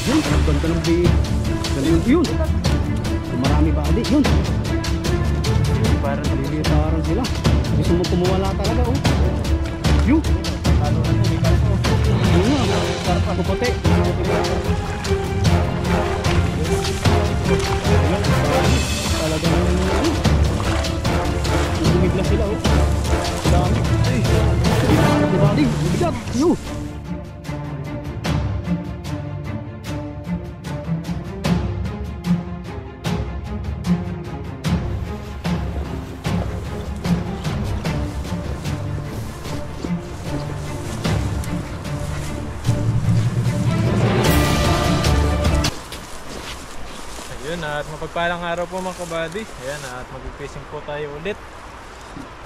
Yun, ang ganda ng bait. Galing yun. Marami ba adi? Yun. Lilitaran sila. Gusto mo kumuwala talaga oh. Yun. Talo na ito, may karpo. Yun nga. Karpa. Puputi. Talaga naman ano. Bumigla sila oh. Dami. Ay. Bumadi. Bigat. Yun. Ayun, at mapagpalang araw po mga kabady. Ayan, at mag-fishing po tayo ulit.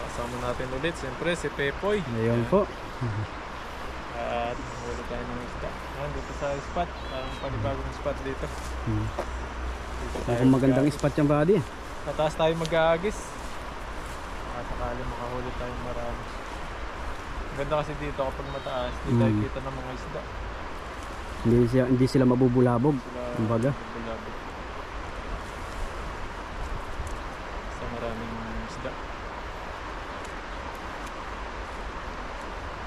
Kasama natin ulit, siyempre si Pepoy. Ayun po. At huli tayo ng isda. Ayan, dito sa spot. Parang panibagong spot dito. Dito tayo Mukhang magandang mag-aagis. spot yung body. Sa taas tayo mag-aagis. At sakali makahuli tayong marami. Ganda kasi dito kapag mataas, hindi tayo kita ng mga isda. Hindi sila mabubulabog. Kumbaga. Bulabog. Sa maraming isda.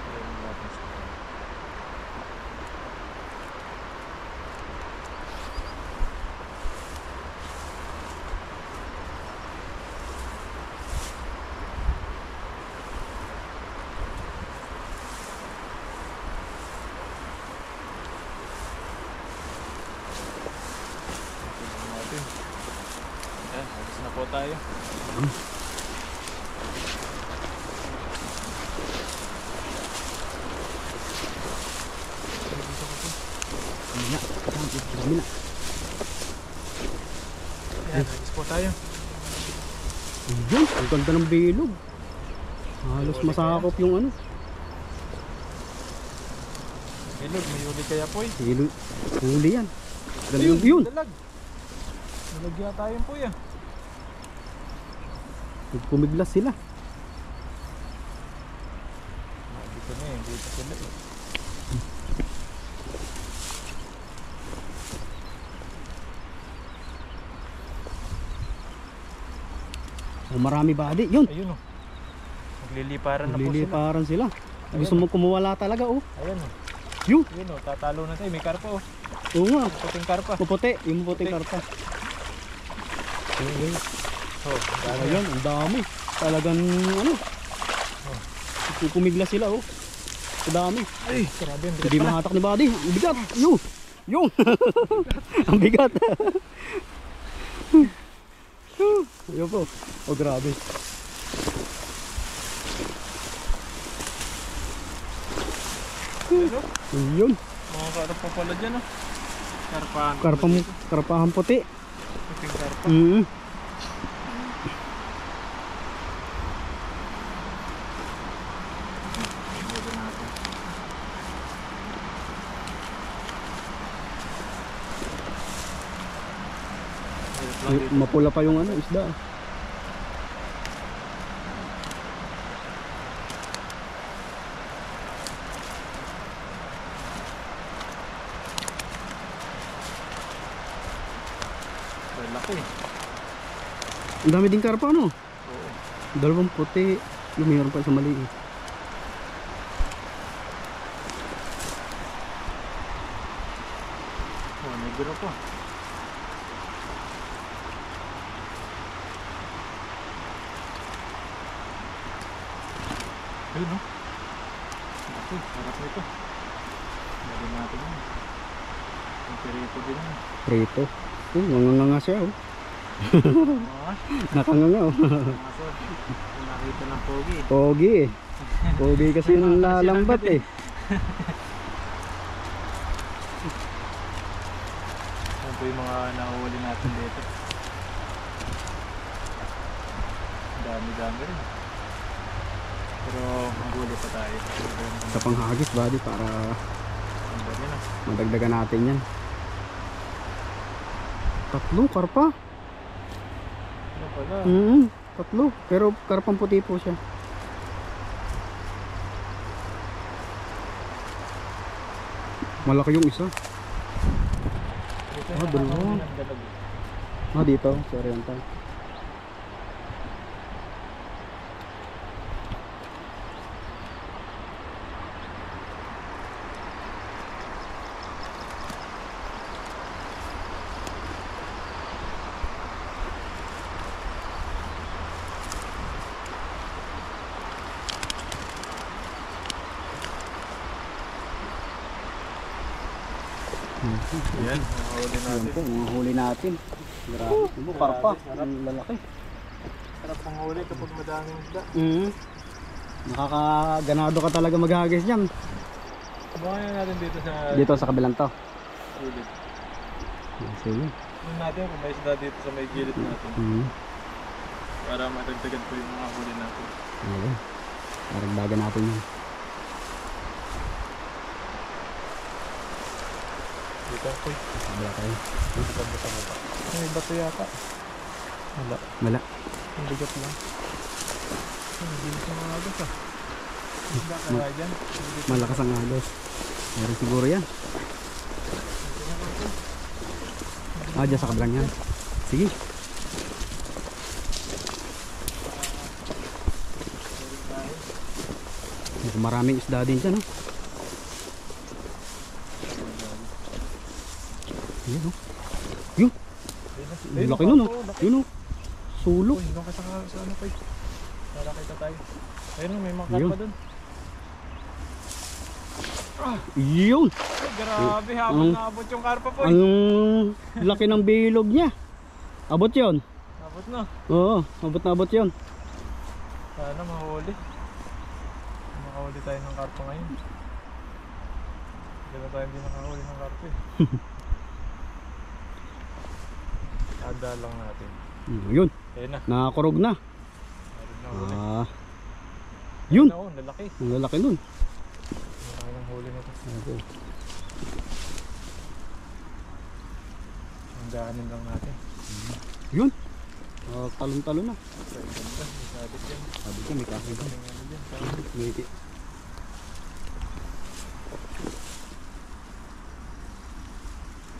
Ayan natin sila. Natin. Ayan, alis na po tayo. Kamila. Kamila. Ayan, alis po tayo. Ayun, ang ganda ng bilog. Halos masakop yung ano. Ilog, may huli kaya po eh. Bilog. Huli yan. Galing yun. Dalag. Dalag yata yun po yan. Pumiglas sila. Dito na eh, dito sila eh. Oh, marami ba adi? Yun. Ayun oh. Magliliparan na po sila. Liliparan sila. Gusto mo kumuwala talaga oh. Ayan oh. Yun. Yun oh, tatalo na tayo. May karpa oh. Oo nga. Puting karpa. Puputi. Yung puting Puti. karpa. Oh, dami. Ayun, ang dami. Talagang ano. Pumiglas sila oh. Ang dami. Ay, grabe ang bigat Hindi pala. mahatak ni body. Ang bigat. Yung. Yung. Ang bigat. Ayun po. Oh, grabe. Ayun oh. Ayun. Mga karpa pala dyan oh. Karpahan. Karpahan puti. Puting karpa. Mapula pa yung ano, isda. Laki. Ang dami din karpa ano? Oo. Dalawang puti. Yung mayroon pa sa maliit. Oh, may guro pa. Ayun no. Laki, harap nito. Lagyan natin yun. Ang pirito din yun. Prito. Nanganganga siya oh. Ah, Nakanganga oh. kaso, nakita ng pogi. Pogi eh. Pogi kasi yung lalambat eh. Yan po yung mga nahuli natin dito. Dami-dami rin. Pero maghuli pa tayo. Sa panghagis buddy para Ang dami na. madagdagan natin yan. Tatlo karpa. Ano pala? Tatlo. Pero karpang puti po siya. Malaki yung isa. Oh, dalawa. Oh, dito, sa Oriental. Yan, mahuli Yan natin. po, mga huli natin. Grabe mo, karpa. Ang lalaki. Sarap pang huli kapag madaming isda. Nakakaganado ka talaga maghagis niyan. Subukan natin dito sa Dito sa kabilang to. gilid. Sige. Tingnan natin kung may isda dito sa may gilid natin. Para madagdagan po yung mga huli natin. Okay. Paragdagan natin yun. Dito po. Wala tayo. May bato yata. Wala. Wala. Ang bigat lang. Hindi na mga agos ah. Isda kaya dyan. Malakas ang agos. Meron siguro yan. Dyan sa kabilang yan. Sige. Maraming isda din dyan, no? Ayan, no? Yun! Ayun, Laki nun, no? laki. Yun, no? Sulok. Uy, doon ka sa ano pa eh. Para kita tayo. Ayun, may mga Ayun. karpa doon. Yun! Ay, grabe, habang naabot yung karpa po. Ang laki ng bilog niya. Abot yun. Abot na. Oo, abot na abot yun. Sana mahuli. Makahuli tayo ng karpa ngayon. Hindi na tayo hindi nakahuli ng karpa eh. Tanda lang natin. Yun, Ayun na. nakakurog na. Meron na huli. Yun! Oo, lalaki. Ang lalaki nun. Lalaki ng huli nito. Okay. Ang daanin lang natin. Yun! Talon-talon na. Sa ganda, may sabit yan. Sabi ko, may kaso dyan. May ano dyan, sabit. May...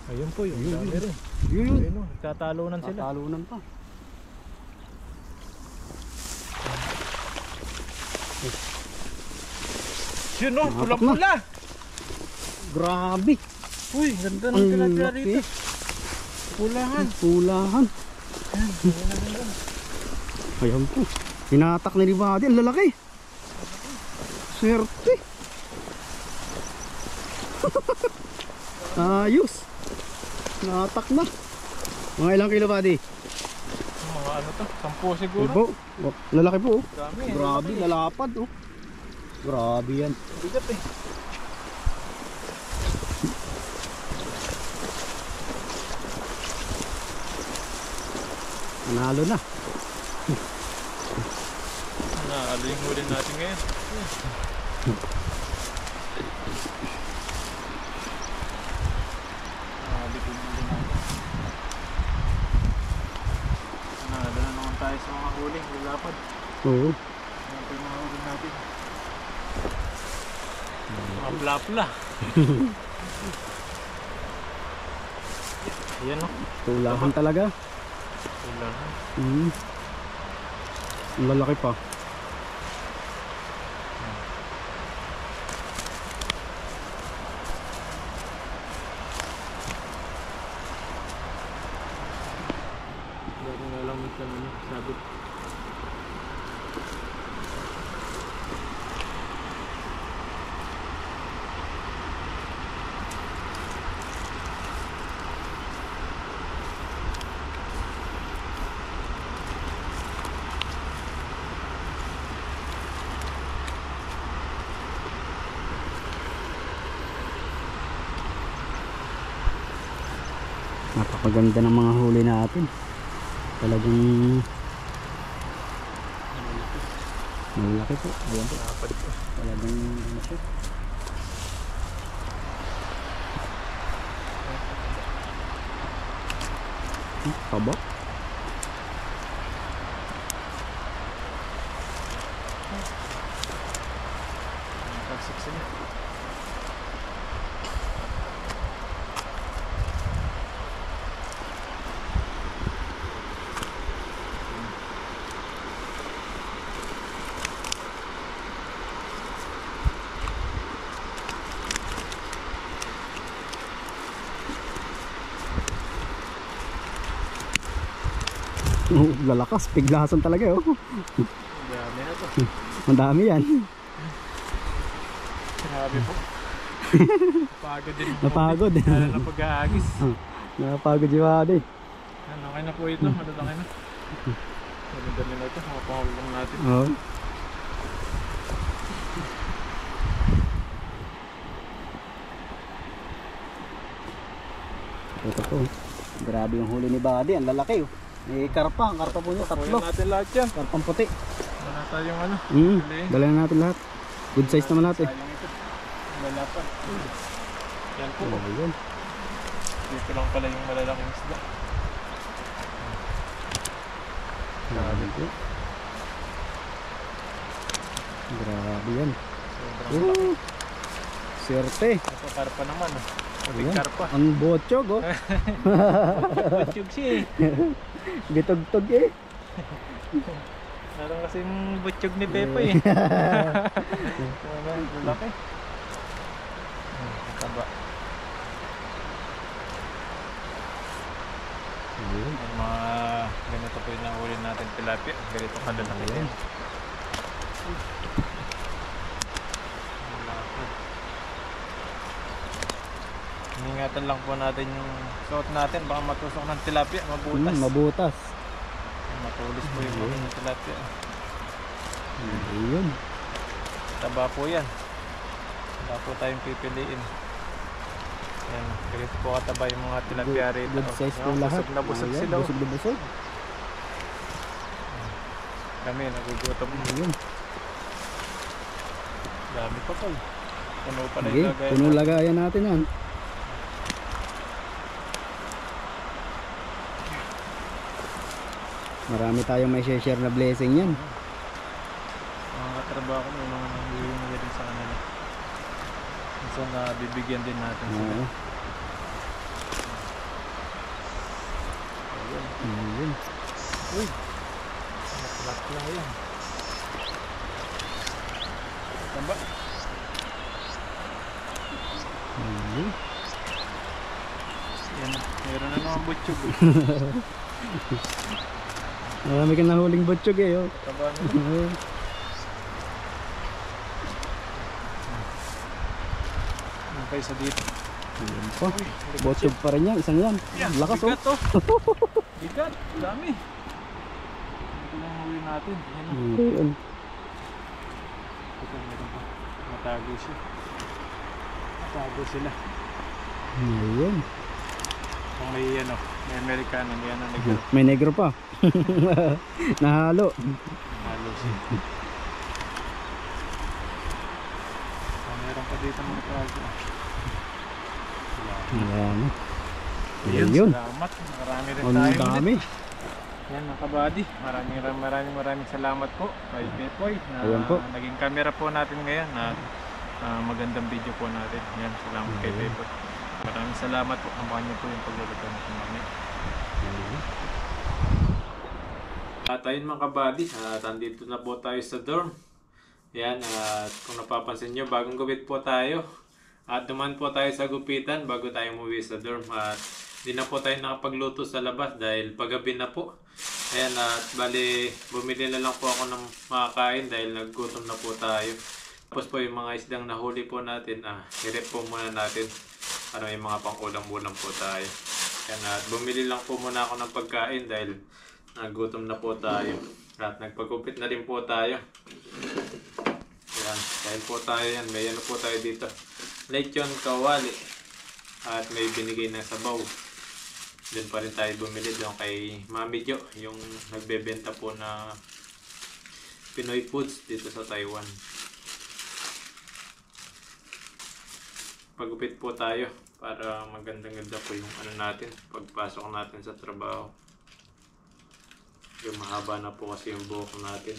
Ayun po, yung Yun, dami yun. rin. Yun! Ayun o, nagtatalunan sila. Tatalunan pa. Yun o, Nakakap pulang-pula! Grabe! Uy, ganda ng Ang tinatira laki. rito. Pulahan. Pulahan. Yan, ayun na ganda. Ayan po. Hinatak na ni Buddy. Ang lalaki. Swerte. Ayos. Natak na. Mga ilang kilo, Buddy? Mga ano to, 10 siguro. Opo. Oh, lalaki po. Oh. Dami, Grabe, lalaki. lalapad. Oh. Grabe yan. Bigat eh. Nanalo na. Ano yung huli natin ngayon? Bitin huli natin. Nanalo na naman tayo sa mga huli, lilapad. Oo. Ano pa yung mga huli natin? Mga pla-pla. Ayan o. Tulahan talaga. Tulahan. Ang lalaki pa. Bago nga lang minsan ano, sabit. Napakaganda ng mga huli natin. Talagang malaki po. Ayan po. Napad po. Talagang ano siya. Taba. Nakasik sila. Oh, lalakas, piglasan talaga oh. Dami na to. Ang dami yan. Grabe po. Pagod din po. Napagod. Lalo na pag-aagis. Napagod si Buddy. Ano, okay na po ito. Matatangay na. Magandali na ito. Mga pangulong natin. Oo. Ito po. Grabe yung huli ni Buddy. Ang lalaki oh. May karpa. Ang karpa po niya. Tatlo. Kunin natin lahat yan. Karpang puti. Wala tayong ano. Dala na natin lahat. Good size naman natin. Sayang ito. Wala pa. Yan po. Ayun. Dito lang pala yung malalaking isda. Grabe po. Grabe yan. Sobrang laki. Swerte. Ito karpa naman. Puting Ayan. karpa. Ang botsyog oh. Butchog siya eh. Bitog-tog eh. Parang kasing butchog ni Pepe eh. Laki. Taba. Ayun. Yung mga ganito po yung nahuli natin tilapia. Ganito kalalaki din. Ingatan lang po natin yung suot natin. Baka matusok ng tilapia. Mabutas. Mabutas. Matulis po yung mga ng tilapia. Ayun. Taba po yan. Wala po tayong pipiliin. Yan. Ganito po kataba yung mga tilapia rito. Good size po Yan, lahat. busog na busog Ayan, sila. Busog na busog. Kami nagugutom. Ayun. Dami pa po. Puno pa na Okay, yung lagayan puno natin. lagayan natin yan. Marami tayong may share na blessing yan. Mga katrabaho ko, may mga nangyayari na din sa kanila. So na bibigyan din natin sila. Oo. Ayun. Uy! Naklas lang yan. Tamba. Ayun. Yan. Meron na naman butchog. Marami kang nahuling butchog eh. Oh. Taba na. Ayun. Okay, sa dito. Ayun po. Butchog pa rin yan. Isang yan. Lakas oh. Bigat oh. Bigat. Dami. Ito lang huli natin. Yan oh. Ayun. Ito meron pa. Matago siya. Matago sila. Ayun. Kung may ano, may Amerikano, may ano negro. May negro pa. Nahalo. Halo siya. Meron pa dito mga tago. Ayan. Ayun, Ayun. salamat. Marami rin Ang tayo dami. ulit. Yan mga kabady. Maraming salamat po kay Pepoy na Ayun po. naging camera po natin ngayon na magandang video po natin. Yan, salamat kay Pepoy. Maraming salamat po. Amahan niyo po yung pagluluto natin mamaya. At ayun mga kabady, andito na po tayo sa dorm. Yan, at kung napapansin nyo, bagong gupit po tayo. At duman po tayo sa gupitan bago tayo umuwi sa dorm. At di na po tayo nakapagluto sa labas dahil paggabi na po. Ayan, at bali, bumili na lang po ako ng makakain dahil naggutom na po tayo. Tapos po yung mga isdang nahuli po natin, i-rep po muna natin. Ano yung mga pang-ulam-ulam po tayo. Ayan, at bumili lang po muna ako ng pagkain dahil nagutom na po tayo. At nagpagupit na rin po tayo. Ayan, dahil po tayo yan. May ano po tayo dito. Lechon kawali. At may binigay na sabaw. Doon pa rin tayo bumili doon kay Mami Jo. Yung nagbebenta po na Pinoy foods dito sa Taiwan. Pagupit po tayo para magandang-ganda po yung ano natin. Pagpasok natin sa trabaho. Yung mahaba na po kasi yung buhok natin.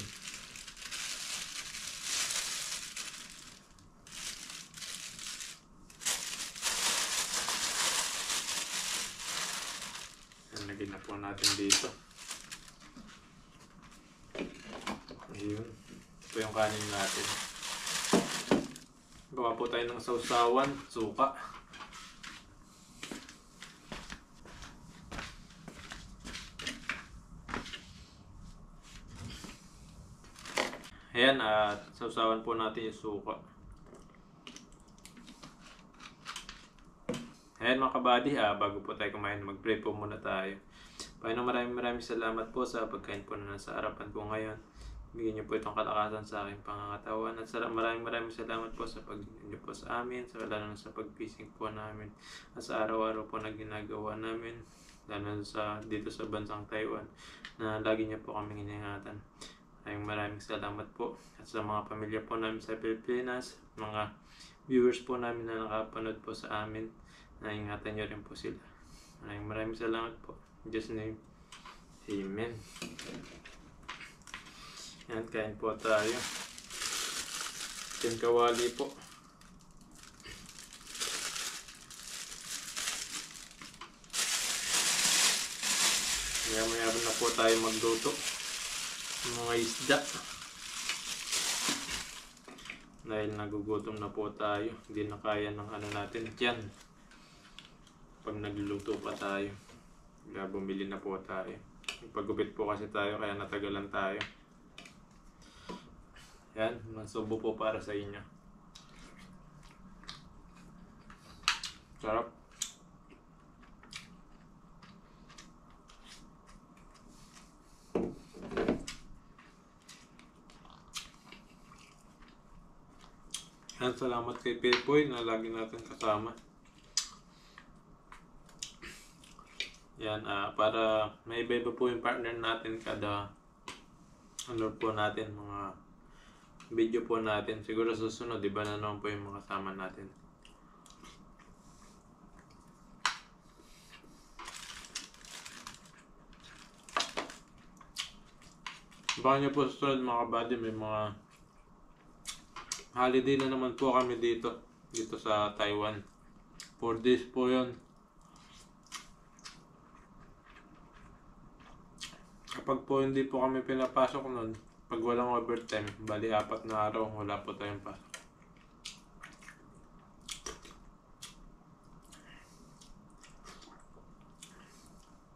Lagyan na po natin dito. Ayun. Ito yung kanin natin. Gawa po tayo ng sausawan, suka. Ayan, at sausawan po natin yung suka. Ayan mga kabady, bago po tayo kumain, mag-pray po muna tayo. Panginoon, maraming salamat po sa pagkain po na nasa harapan po ngayon. Bigyan niyo po itong kalakasan sa aking pangangatawan. At maraming salamat po sa pag-ibig niyo po sa amin, lalo na sa pagpising po namin. At sa araw-araw po na ginagawa namin, lalo sa dito sa bansang Taiwan, na lagi niyo po kaming iningatan. Maraming salamat po. At sa mga pamilya po namin sa Pilipinas, mga viewers po namin na nakapanood po sa amin, na ingatan niyo rin po sila. Maraming salamat po. In Jesus' name, Amen. Yan, kain po tayo. Kawali po. Maya na po tayo magluto ng mga isda. Dahil nagugutom na po tayo. Hindi na kaya ng natin dyan. Pag nagluluto pa tayo, bumili na po tayo. Pagupit po kasi tayo, kaya natagalan tayo. Yan, masubo po para sa inyo. Sarap. Yan, salamat kay Pepoy na lagi natin kasama. Yan, para may iba po yung partner natin kada po natin, mga video po natin. Siguro susunod, iba na naman po yung mga kasama natin. Baka nyo po susunod mga kabady, may mga holiday na naman po kami dito sa Taiwan. 4 days po yun. Kapag po hindi po kami pinapasok nun, pag walang overtime, bali 4 na araw, wala po tayong pasok.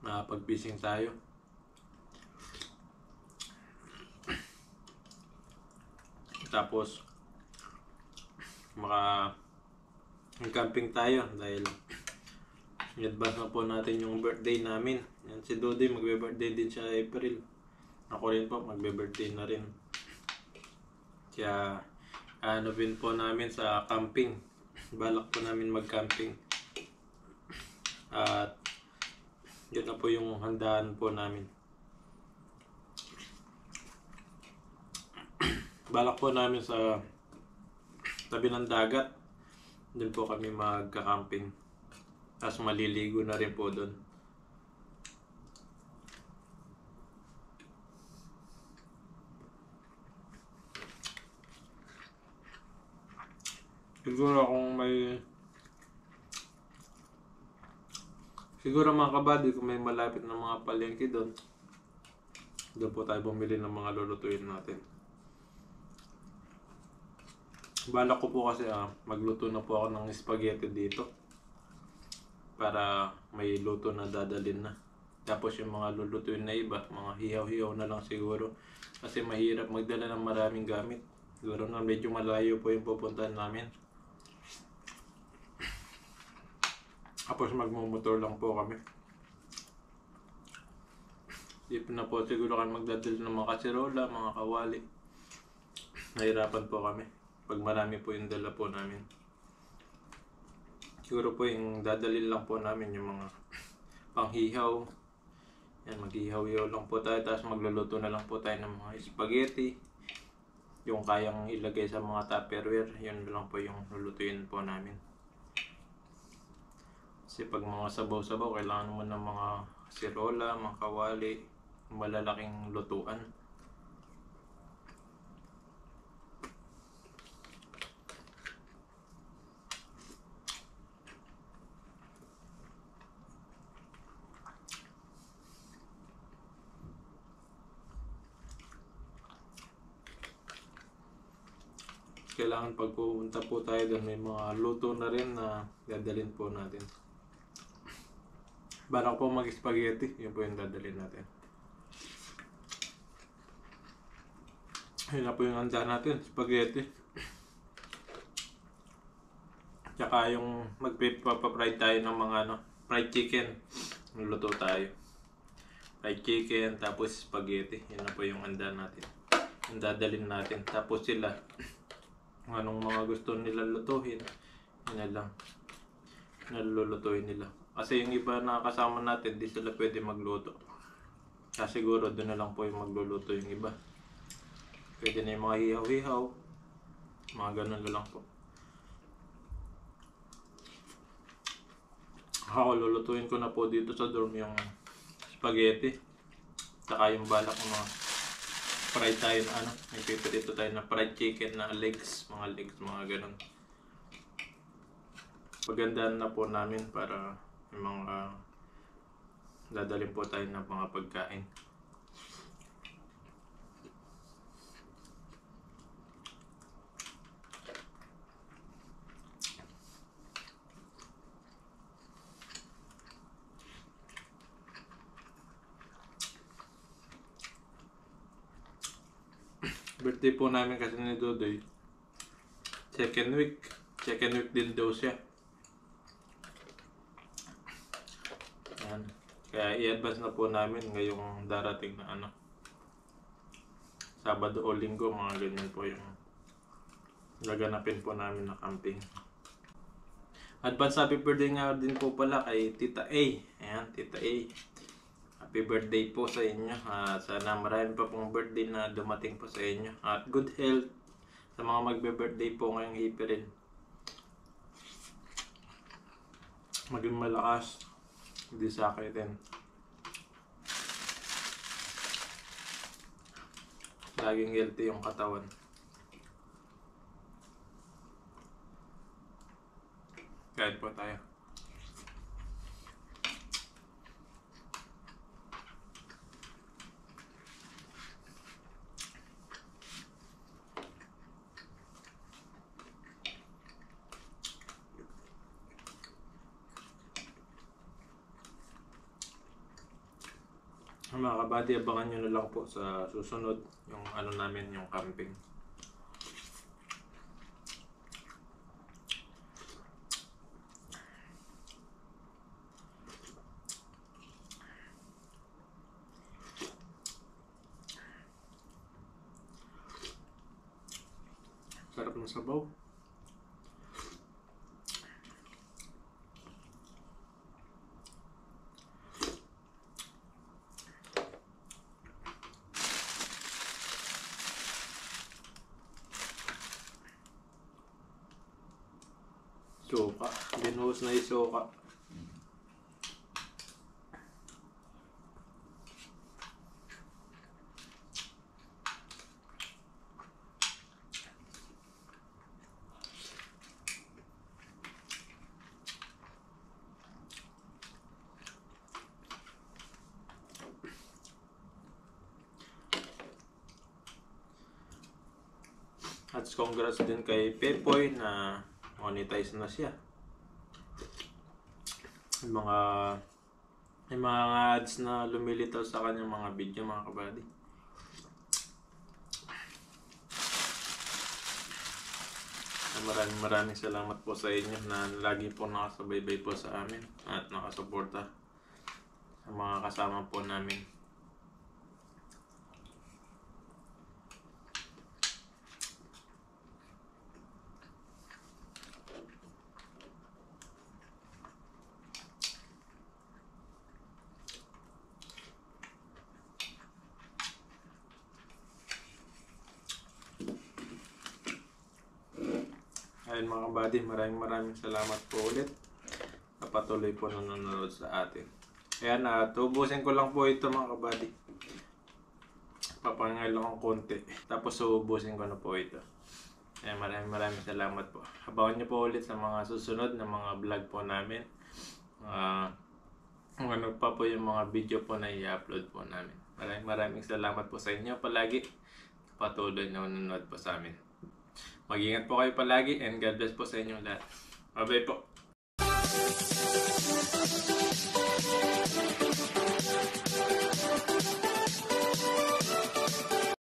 Nakapag-fishing tayo. Tapos camping tayo dahil i-advance na po natin yung birthday namin. Yan, si Dodi magbe-birthday din siya April. Ako rin po magbe-birthday na rin. Kaya din po namin sa camping. Balak po namin mag-camping. At yun na po yung handaan po namin. Balak po namin sa tabi ng dagat. Doon po kami magka-camping. Tapos maliligo na rin po doon. Siguro mga kabady, kung may malapit na mga palengke doon po tayo bumili ng mga lulutuin natin. Balak ko po kasi magluto na po ako ng spaghetti dito para may luto na dadalhin na. Tapos yung mga lulutuin na iba, mga hiyaw-hiyaw na lang siguro kasi mahirap magdala ng maraming gamit. Siguro na medyo malayo po yung pupuntahan namin. Tapos magmumotor lang po kami. Hindi na po siguro kami magdadala ng mga kasirola, mga kawali. Nahirapan po kami pag marami po yung dala po namin. Siguro po yung dadalhin lang po namin yung mga panghihaw. Yan, maghihaw-hihaw lang po tayo. Tapos magluluto na lang po tayo ng mga spaghetti. Yung kayang ilagay sa mga tupperware, yun lang po yung lulutuin po namin. Kasi pag mga sabaw-sabaw, kailangan mo ng mga sirola, mga kawali, malalaking lutuan. Kailangan pag pupunta po tayo doon, may mga luto na rin na dadalhin po natin. Balak po mag-spaghetti, yun po yung dadalhin natin. Yun na po yung handa natin, spaghetti. Tsaka yung magpapafry tayo ng mga fried chicken. Luluto tayo. Fried chicken, tapos spaghetti. Yun na po yung handa natin. Yung dadalhin natin. Tapos sila, kung anong mga gusto nila lutuhin, yun na lang. Nalulutuin nila. Kasi yung iba na kasama natin, di sila pwede magluto. Kasi siguro doon na lang po yung magluluto yung iba. Pwede na yung mga hihaw-hihaw. Mga ganun na lang po. Ako, lulutuin ko na po dito sa dorm yung spaghetti. Saka yung balak ng mga fried tayo na may piprito tayo na fried chicken na legs, mga ganun. Pagandaan na po namin para yung mga dadalhin po tayo ng mga pagkain. Birthday po namin kasi ni Dodoy. Second week din daw siya. Ayan. Kaya i-advance na po namin ngayong darating na Sabado o Linggo, mga ganyan po yung gaganapin po namin na camping. Advance happy birthday nga din po pala kay Tita A. Ayan, Tita A. Happy birthday po sa inyo. Sana marami pa pong birthday na dumating po sa inyo. At good health sa mga magbe-birthday po ngayong April. Maging malakas. Hindi sakitin. Laging healthy yung katawan. Kain po tayo. Mga kabady, abangan nyo na lang po sa susunod yung namin, yung camping. Sarap ng sabaw. Suka. Binuhos na yung suka. At congrats din kay Pepoy na monetize na siya. May mga ads na lumilitaw sa kanyang mga video, mga kabady. Maraming salamat po sa inyo na lagi po nakasubaybay po sa amin at nakasuporta sa mga kasama po namin. Ayun mga kabady, maraming salamat po ulit na patuloy po nanonood sa atin. Ayan, tubusin ko lang po ito mga kabady. Papangay lang ang konti. Tapos ubusin ko na po ito. Ayan, maraming salamat po. Abangan nyo po ulit sa mga susunod na mga vlog po namin. Ano pa po yung mga video po na i-upload po namin. Maraming salamat po sa inyo palagi. Patuloy na nanonood po sa amin. Mag-ingat po kayo palagi and God bless po sa inyo lahat. Bye-bye po.